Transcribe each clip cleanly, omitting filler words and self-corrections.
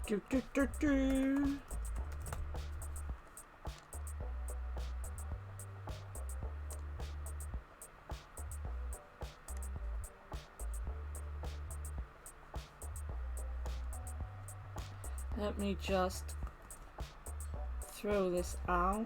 Do, do, do, do. Let me just throw this out.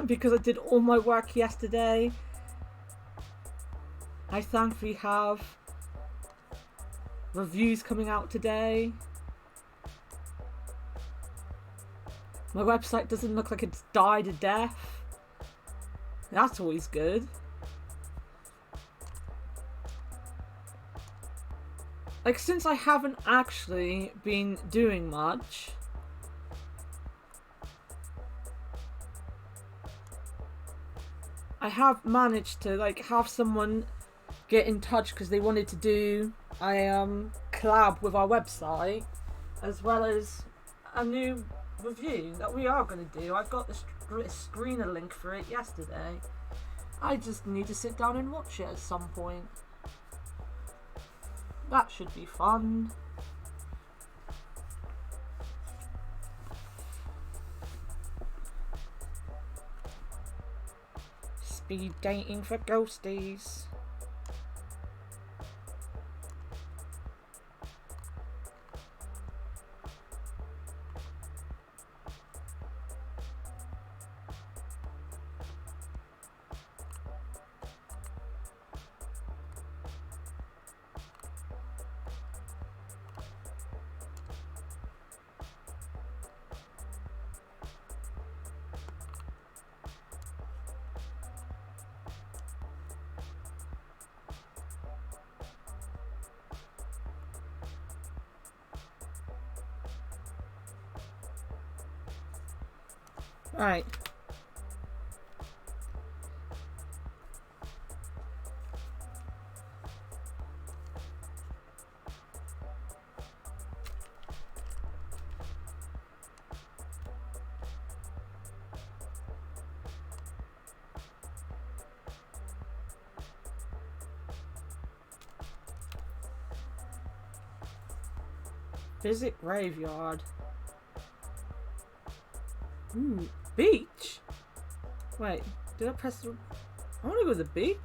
Because I did all my work yesterday, I thankfully have reviews coming out today. My website doesn't look like it's died a death. That's always good. Like, since I haven't actually been doing much, I have managed to like have someone get in touch because they wanted to do a collab with our website, as well as a new review that we are going to do. I got the screener link for it yesterday. I just need to sit down and watch it at some point. That should be fun. Speed dating for ghosties. Right. Visit graveyard. Ooh, beach? Wait, did I press the... I want to go to the beach?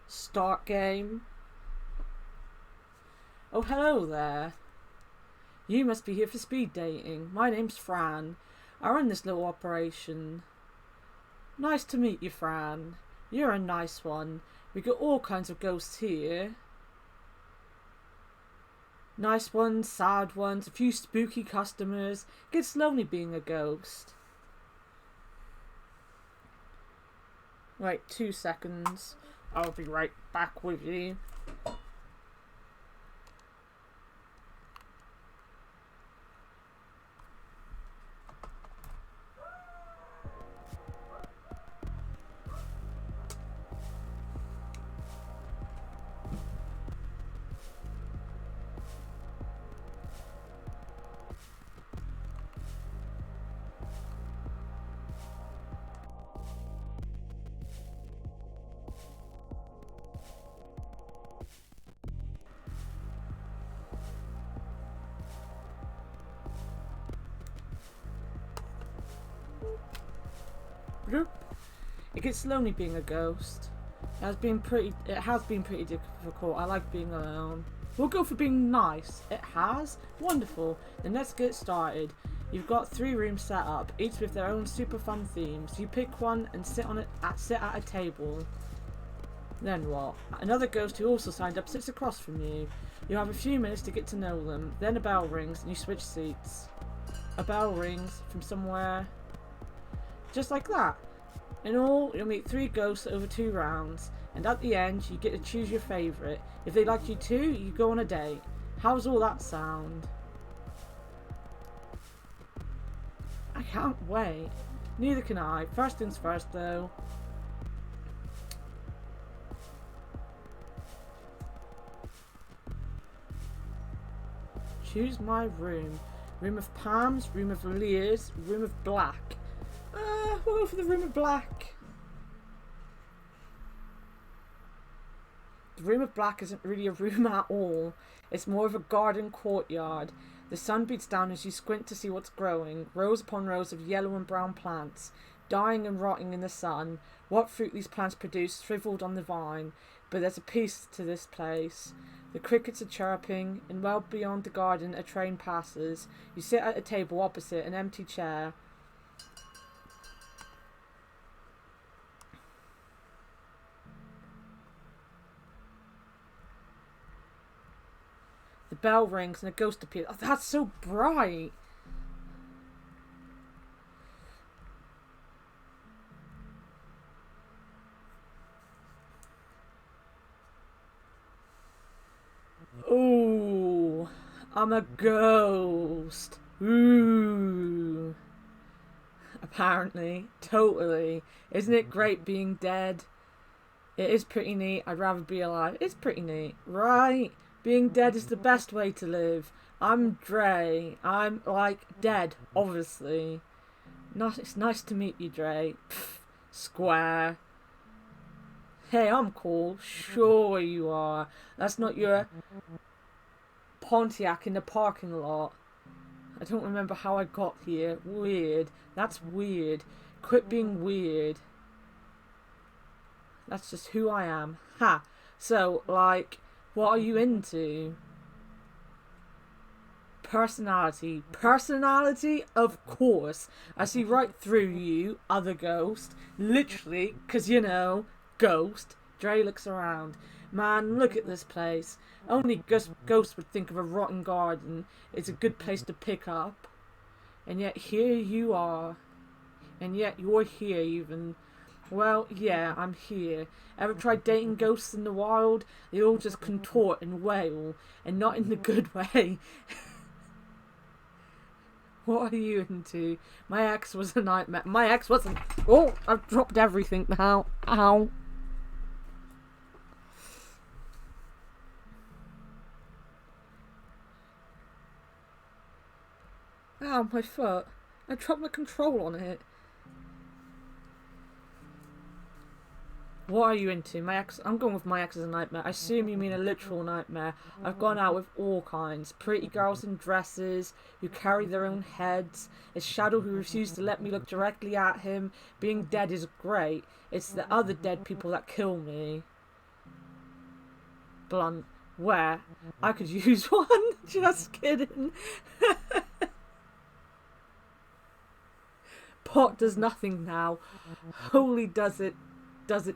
Start game. Oh, hello there. You must be here for speed dating. My name's Fran. I run this little operation. Nice to meet you, Fran. You're a nice one. We got all kinds of ghosts here. Nice ones, sad ones, a few spooky customers. Gets lonely being a ghost. Right, 2 seconds. I'll be right back with you. It gets lonely being a ghost. It has been pretty difficult. I like being alone. We'll go for being nice. It has? Wonderful. Then let's get started. You've got 3 rooms set up, each with their own super fun themes. You pick one and sit at a table. Then what? Another ghost who also signed up sits across from you. You have a few minutes to get to know them. Then a bell rings and you switch seats. A bell rings from somewhere. Just like that. In all, you'll meet 3 ghosts over 2 rounds. And at the end, you get to choose your favourite. If they like you too, you go on a date. How's all that sound? I can't wait. Neither can I. First things first though. Choose my room. Room of palms, room of lilies, room of black. We'll go for the room of black. The room of black isn't really a room at all. It's more of a garden courtyard. The sun beats down as you squint to see what's growing. Rows upon rows of yellow and brown plants, dying and rotting in the sun. What fruit these plants produce shriveled on the vine. But there's a peace to this place. The crickets are chirping, and well beyond the garden a train passes. You sit at a table opposite an empty chair. The bell rings and a ghost appears. Oh, that's so bright! Ooh, I'm a ghost. Ooh. Apparently. Totally. Isn't it great being dead? It is pretty neat. I'd rather be alive. It's pretty neat. Right? Being dead is the best way to live. I'm Dre. I'm, like, dead, obviously. It's nice to meet you, Dre. Pfft, square. Hey, I'm cool. Sure you are. That's not your Pontiac in the parking lot. I don't remember how I got here. Weird. That's weird. Quit being weird. That's just who I am. Ha. So, like, what are you into? Personality. Personality? Of course. I see right through you, other ghost. Literally, 'cause you know, ghost. Dre looks around. Man, look at this place. Only ghosts would think of a rotten garden. It's a good place to pick up. And yet here you are. And yet you're here even. Well, yeah, I'm here. Ever tried dating ghosts in the wild? They all just contort and wail. And not in the good way. What are you into? My ex was a nightmare. My ex wasn't... Oh, I've dropped everything now. Ow. Ow, my foot. I dropped my control on it. What are you into? My ex... I'm going with my ex as a nightmare. I assume you mean a literal nightmare. I've gone out with all kinds. Pretty girls in dresses, who carry their own heads. A shadow who refused to let me look directly at him. Being dead is great. It's the other dead people that kill me. Blunt. Where? I could use one. Just kidding. Pot does nothing now. Holy does it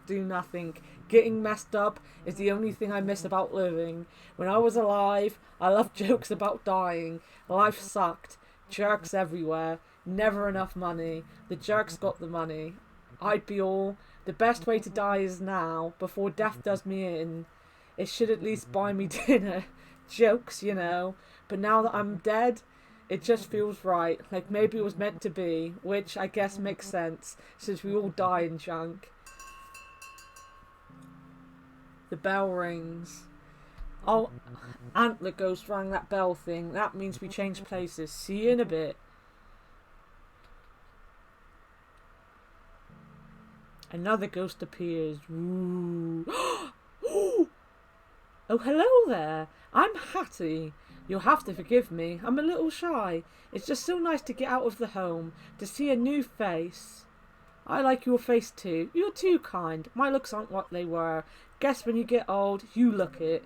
do nothing. Getting messed up is the only thing I miss about living. When I was alive, I loved jokes about dying. Life sucked. Jerks everywhere. Never enough money. The jerks got the money. I'd be all, the best way to die is now, before death does me in. It should at least buy me dinner. Jokes, you know. But now that I'm dead, it just feels right. Like maybe it was meant to be, which I guess makes sense, since we all die in junk. The bell rings. Oh, Antler Ghost rang that bell thing. That means we change places. See you in a bit. Another ghost appears. Ooh. Oh, hello there. I'm Hattie. You'll have to forgive me. I'm a little shy. It's just so nice to get out of the home, to see a new face. I like your face too. You're too kind. My looks aren't what they were. Guess when you get old, you look it.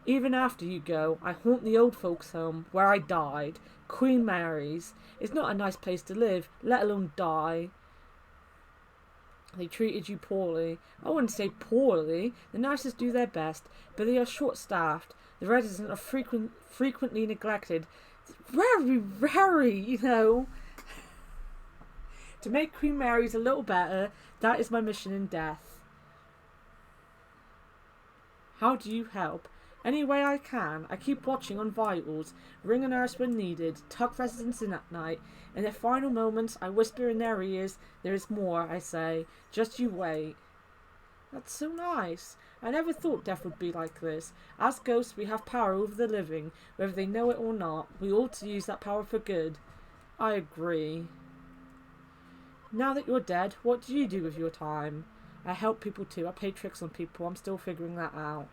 Even after you go, I haunt the old folks' home where I died. Queen Mary's. It's not a nice place to live, let alone die. They treated you poorly. I wouldn't say poorly. The nurses do their best, but they are short-staffed. The residents are frequently neglected. Very, To make Queen Mary's a little better, that is my mission in death. How do you help? Any way I can. I keep watching on vitals, ring a nurse when needed, tuck residents in at night. In their final moments, I whisper in their ears, there is more, I say. Just you wait. That's so nice. I never thought death would be like this. As ghosts, we have power over the living, whether they know it or not. We ought to use that power for good. I agree. Now that you're dead, what do you do with your time? I help people too. I play tricks on people. I'm still figuring that out.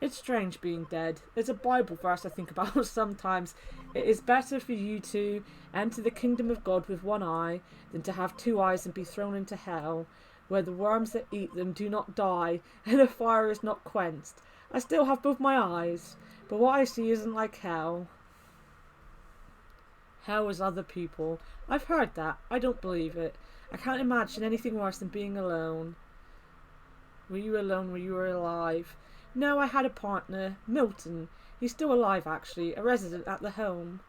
It's strange being dead. There's a Bible verse I think about sometimes. It is better for you to enter the kingdom of God with one eye than to have two eyes and be thrown into hell, where the worms that eat them do not die and the fire is not quenched. I still have both my eyes, but what I see isn't like hell. Hell is other people. I've heard that. I don't believe it. I can't imagine anything worse than being alone. Were you alone when you were alive? No, I had a partner, Milton. He's still alive, actually, a resident at the home.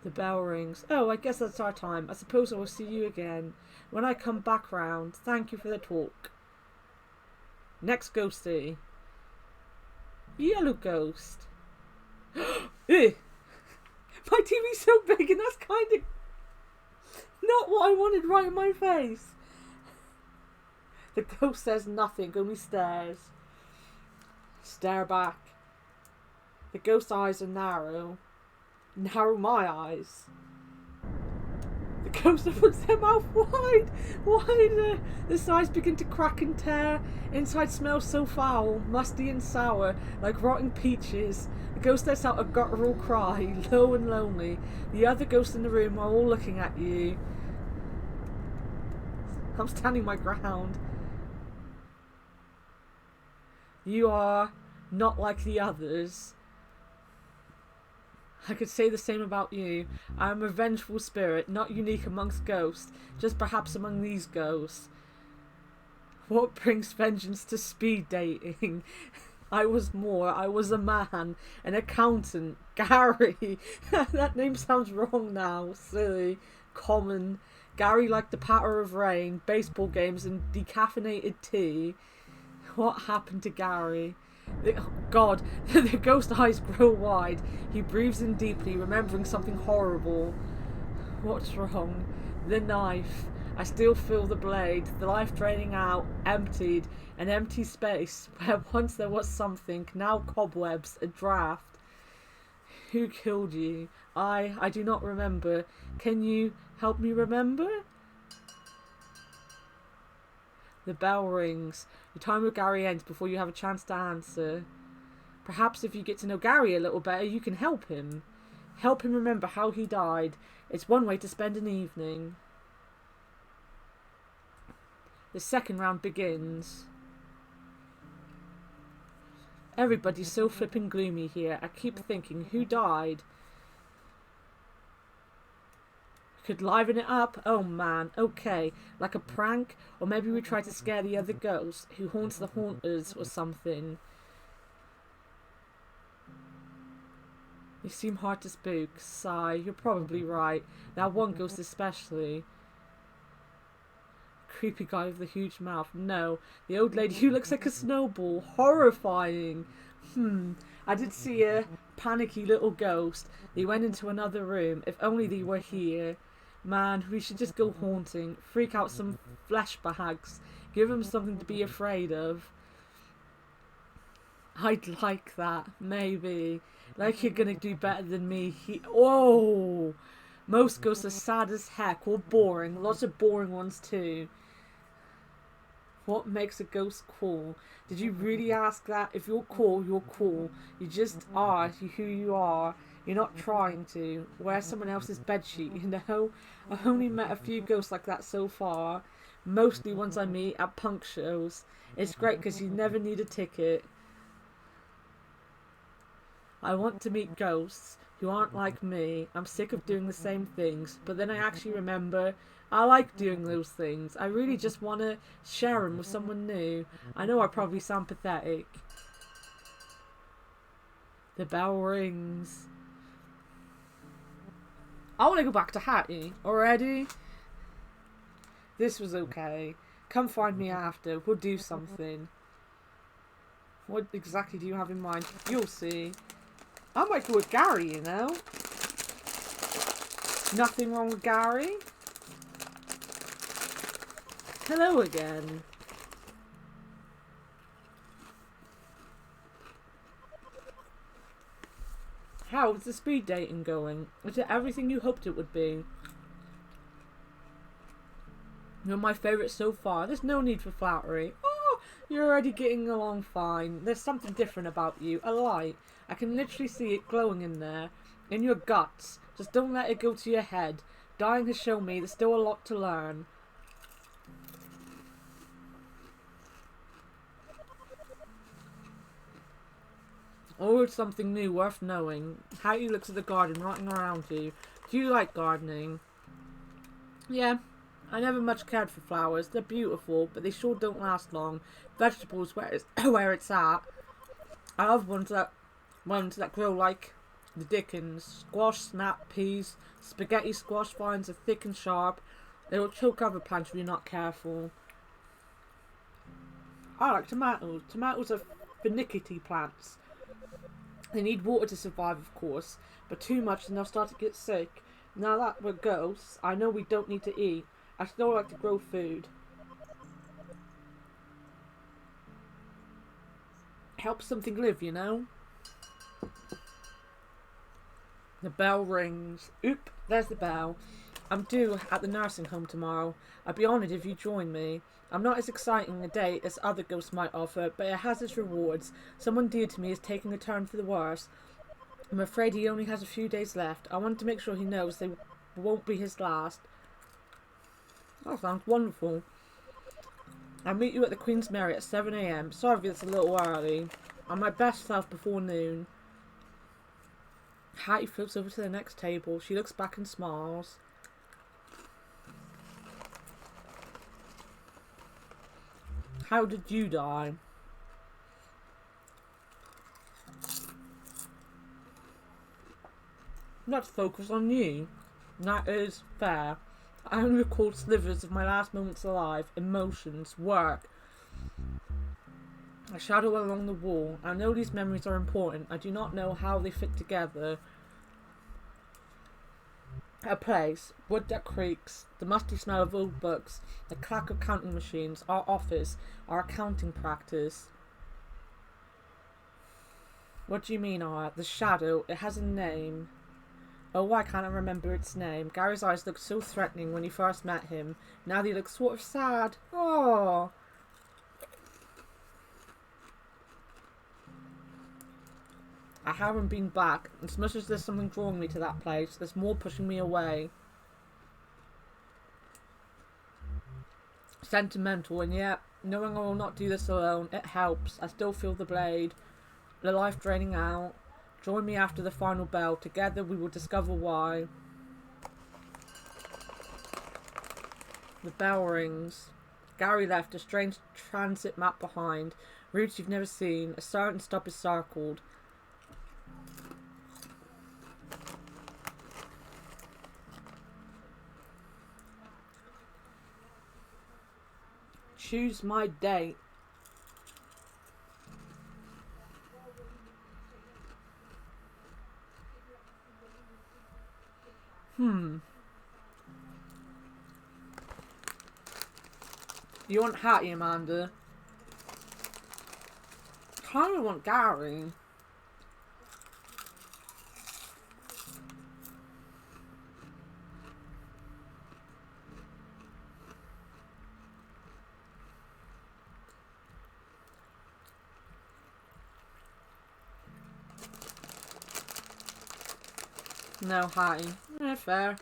The bell rings. Oh, I guess that's our time. I suppose I will see you again. When I come back round, thank you for the talk. Next ghostie. Yellow ghost. My TV's so big and that's kind of not what I wanted right in my face. The ghost says nothing, only stares. Stare back. The ghost's eyes are narrow. Narrow my eyes. The ghost opens their mouth wide. The sides begin to crack and tear. Inside smells so foul, musty and sour, like rotting peaches. The ghost lets out a guttural cry, low and lonely. The other ghosts in the room are all looking at you. I'm standing my ground. You are not like the others. I could say the same about you. I am a vengeful spirit, not unique amongst ghosts, just perhaps among these ghosts. What brings vengeance to speed dating? I was a man, an accountant, Gary. That name sounds wrong now, silly, common. Gary liked the patter of rain, baseball games and decaffeinated tea. What happened to Gary? God, the ghost eyes grow wide. He breathes in deeply, remembering something horrible. What's wrong? The knife. I still feel the blade, the life draining out, emptied, an empty space where once there was something, now cobwebs, a draft. Who killed you? I do not remember. Can you help me remember? The bell rings. The time with Gary ends before you have a chance to answer. Perhaps if you get to know Gary a little better, you can help him. Help him remember how he died. It's one way to spend an evening. The second round begins. Everybody's so flippin' gloomy here. I keep thinking, who died? Could liven it up? Oh man, okay. Like a prank? Or maybe we try to scare the other ghost who haunts the haunters or something. They seem hard to spook. Sigh, you're probably right. That one ghost especially. Creepy guy with the huge mouth. No, the old lady who looks like a snowball. Horrifying. I did see a panicky little ghost. They went into another room. If only they were here. Man, we should just go haunting. Freak out some flesh bags. Give them something to be afraid of. I'd like that. Maybe. Like you're gonna do better than me. Whoa! Most ghosts are sad as heck or boring. Lots of boring ones too. What makes a ghost cool? Did you really ask that? If you're cool, you're cool. You just are who you are. You're not trying to wear someone else's bedsheet, you know? I've only met a few ghosts like that so far. Mostly ones I meet at punk shows. It's great because you never need a ticket. I want to meet ghosts who aren't like me. I'm sick of doing the same things, but then I actually remember I like doing those things. I really just want to share them with someone new. I know I probably sound pathetic. The bell rings. I want to go back to Hattie already. This was okay. Come find me after. We'll do something. What exactly do you have in mind? You'll see. I might go with Gary, you know. Nothing wrong with Gary. Hello again. How's the speed dating going? Is it everything you hoped it would be? You're my favourite so far. There's no need for flattery. Oh, you're already getting along fine. There's something different about you. A light. I can literally see it glowing in there. In your guts. Just don't let it go to your head. Dying has shown me there's still a lot to learn. Always something new worth knowing. How you look at the garden rotting around you. Do you like gardening? Yeah. I never much cared for flowers. They're beautiful, but they sure don't last long. Vegetables where it's at. I love ones that grow like the Dickens. Squash, snap, peas, spaghetti squash vines are thick and sharp. They will choke other plants if you're not careful. I like tomatoes. Tomatoes are finicky plants. They need water to survive, of course, but too much and they'll start to get sick. Now that we're ghosts, I know we don't need to eat. I still like to grow food. Helps something live, you know? The bell rings. Oop, there's the bell. I'm due at the nursing home tomorrow. I'd be honoured if you join me. I'm not as exciting a date as other ghosts might offer, but it has its rewards. Someone dear to me is taking a turn for the worse. I'm afraid he only has a few days left. I want to make sure he knows they won't be his last. That sounds wonderful. I'll meet you at the Queen's Mary at 7 AM. Sorry if it's a little early. I'm my best self before noon. Hattie flips over to the next table. She looks back and smiles. How did you die? Let's focus on you. That is fair. I only recall slivers of my last moments alive, emotions, work. A shadow along the wall. I know these memories are important. I do not know how they fit together. A place, wood that creaks, the musty smell of old books, the clack of counting machines, our office, our accounting practice. What do you mean, Art? The shadow, it has a name. Oh, why can't I remember its name? Gary's eyes looked so threatening when you first met him. Now they look sort of sad. Oh. I haven't been back. As much as there's something drawing me to that place, there's more pushing me away. Sentimental, and yet, knowing I will not do this alone, it helps. I still feel the blade. The life draining out. Join me after the final bell. Together we will discover why. The bell rings. Gary left a strange transit map behind. Routes you've never seen. A certain stop is circled. Choose my date. You want Hattie, Amanda? Kind of want Gary. No, hi. Fair.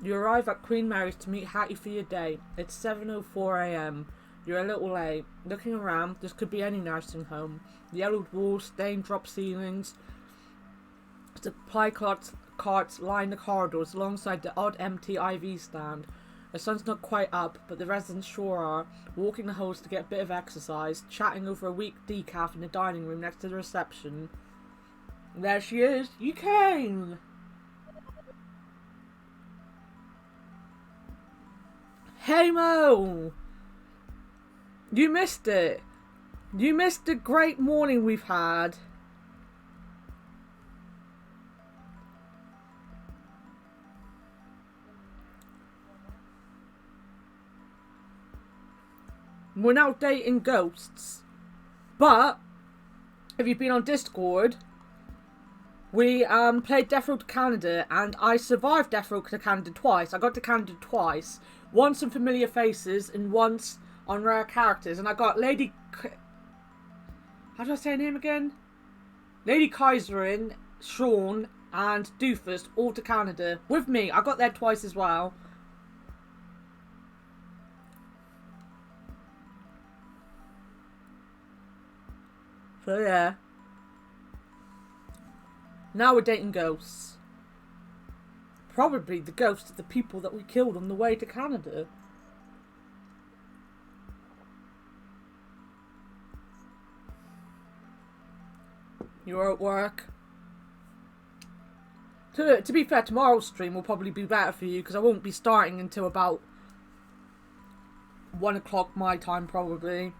You arrive at Queen Mary's to meet Hattie for your date. It's 7:04 a.m. You're a little late. Looking around, this could be any nursing home. Yellowed walls, stained drop ceilings, supply carts line the corridors alongside the odd empty IV stand. The sun's not quite up, but the residents sure are, walking the halls to get a bit of exercise, chatting over a weak decaf in the dining room next to the reception. There she is. You came! Hey Mo! You missed it. You missed the great morning we've had. We're now dating ghosts. But, if you've been on Discord, we played Death Row to Canada, and I survived Death Row to Canada twice. I got to Canada twice. Once on familiar faces, and once on rare characters. And I got Lady... How do I say her name again? Lady Kaiserin, Sean, and Doofus all to Canada. With me. I got there twice as well. So yeah. Now we're dating ghosts. Probably the ghosts of the people that we killed on the way to Canada. You're at work. To be fair, tomorrow's stream will probably be better for you because I won't be starting until about 1 o'clock my time probably.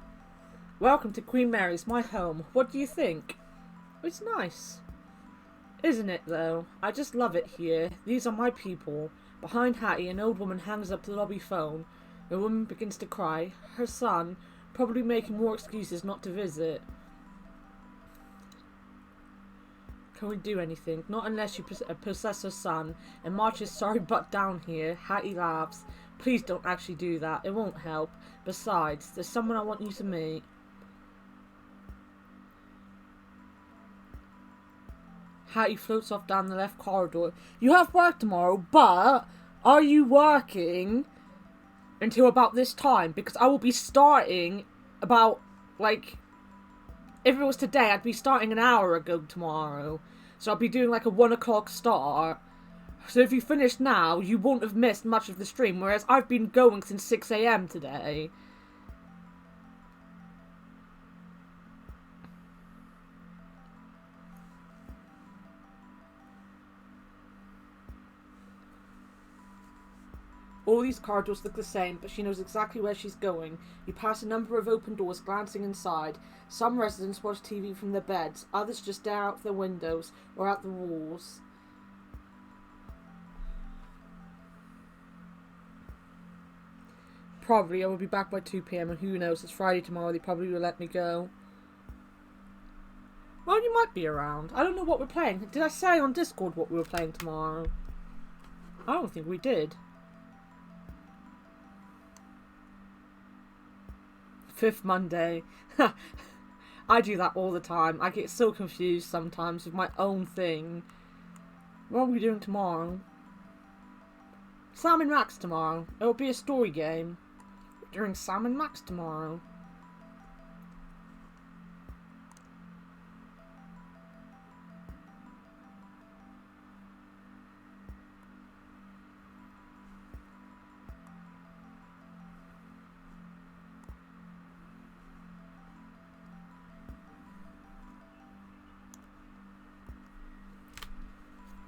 Welcome to Queen Mary's, my home. What do you think? It's nice. Isn't it though? I just love it here. These are my people. Behind Hattie, an old woman hangs up the lobby phone. The woman begins to cry. Her son, probably making more excuses not to visit. Can we do anything? Not unless you possess her son and march his sorry butt down here. Hattie laughs. Please don't actually do that. It won't help. Besides, there's someone I want you to meet. Hattie floats off down the left corridor. You have work tomorrow, but are you working until about this time? Because I will be starting about, like, if it was today, I'd be starting an hour ago tomorrow. So I'll be doing like a 1 o'clock start. So if you finish now, you won't have missed much of the stream, whereas I've been going since 6 a.m. today. All these corridors look the same, but she knows exactly where she's going. You pass a number of open doors, glancing inside. Some residents watch TV from their beds. Others just stare out the windows or out the walls. Probably. I will be back by 2 p.m. and who knows, it's Friday tomorrow. They probably will let me go. Well, you might be around. I don't know what we're playing. Did I say on Discord what we were playing tomorrow? I don't think we did. 5th Monday. I do that all the time. I get so confused sometimes with my own thing. What are we doing tomorrow? Sam and Max tomorrow. It'll be a story game. We're doing Sam and Max tomorrow.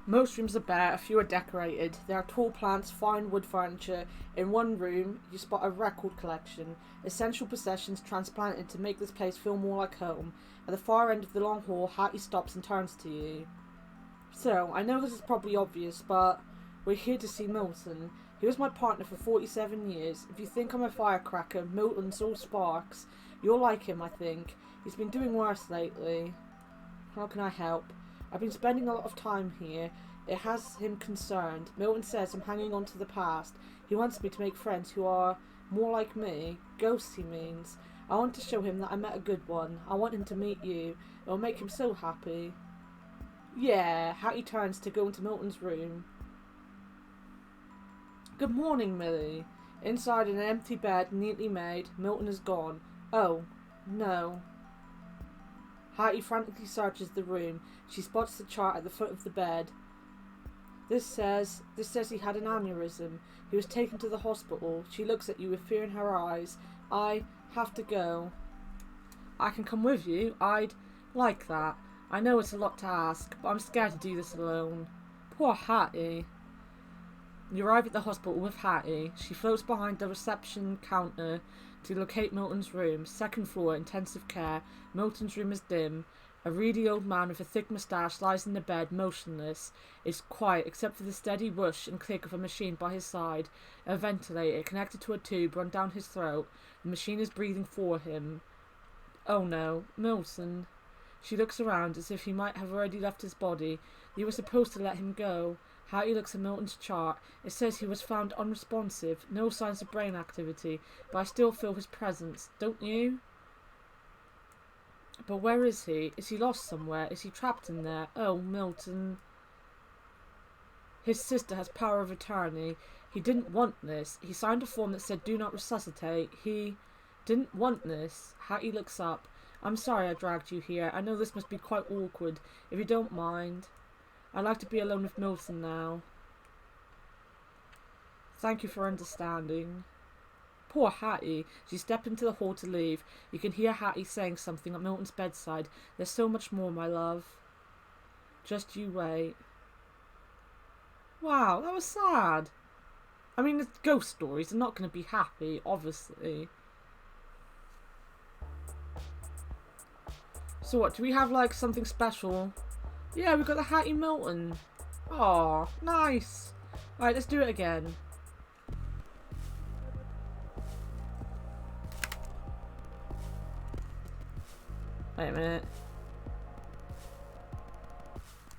Most rooms are bare, a few are decorated. There are tall plants, fine wood furniture. In one room, you spot a record collection, essential possessions transplanted to make this place feel more like home. At the far end of the long hall, Hattie stops and turns to you. So, I know this is probably obvious, but we're here to see Milton. He was my partner for 47 years. If you think I'm a firecracker, Milton's all sparks. You'll like him, I think. He's been doing worse lately. How can I help? I've been spending a lot of time here. It has him concerned. Milton says I'm hanging on to the past. He wants me to make friends who are more like me. Ghosts, he means. I want to show him that I met a good one. I want him to meet you. It'll make him so happy. Yeah, Hattie turns to go into Milton's room. Good morning, Millie. Inside in an empty bed, neatly made, Milton is gone. Oh, no. Hattie frantically searches the room. She spots the chart at the foot of the bed. This says he had an aneurysm. He was taken to the hospital. She looks at you with fear in her eyes. I have to go. I can come with you. I'd like that. I know it's a lot to ask, but I'm scared to do this alone. Poor Hattie. You arrive at the hospital with Hattie. She floats behind the reception counter to locate Milton's room. Second floor, intensive care. Milton's room is dim. A reedy old man with a thick moustache lies in the bed, motionless. It's quiet, except for the steady whoosh and click of a machine by his side. A ventilator, connected to a tube, run down his throat. The machine is breathing for him. Oh no, Milton. She looks around as if he might have already left his body. You were supposed to let him go. Hattie looks at Milton's chart. It says he was found unresponsive, no signs of brain activity, but I still feel his presence, don't you? But where is he? Is he lost somewhere? Is he trapped in there? Oh, Milton. His sister has power of attorney. He didn't want this. He signed a form that said do not resuscitate. He didn't want this. Hattie looks up. I'm sorry I dragged you here. I know this must be quite awkward. If you don't mind. I'd like to be alone with Milton now. Thank you for understanding. Poor Hattie. She stepped into the hall to leave. You can hear Hattie saying something at Milton's bedside. There's so much more, my love. Just you wait. Wow, that was sad. I mean, it's ghost stories. They're not going to be happy, obviously. So what, do we have like something special? Yeah, we've got the Hattie Milton. Aw, nice. Alright, let's do it again. Wait a minute.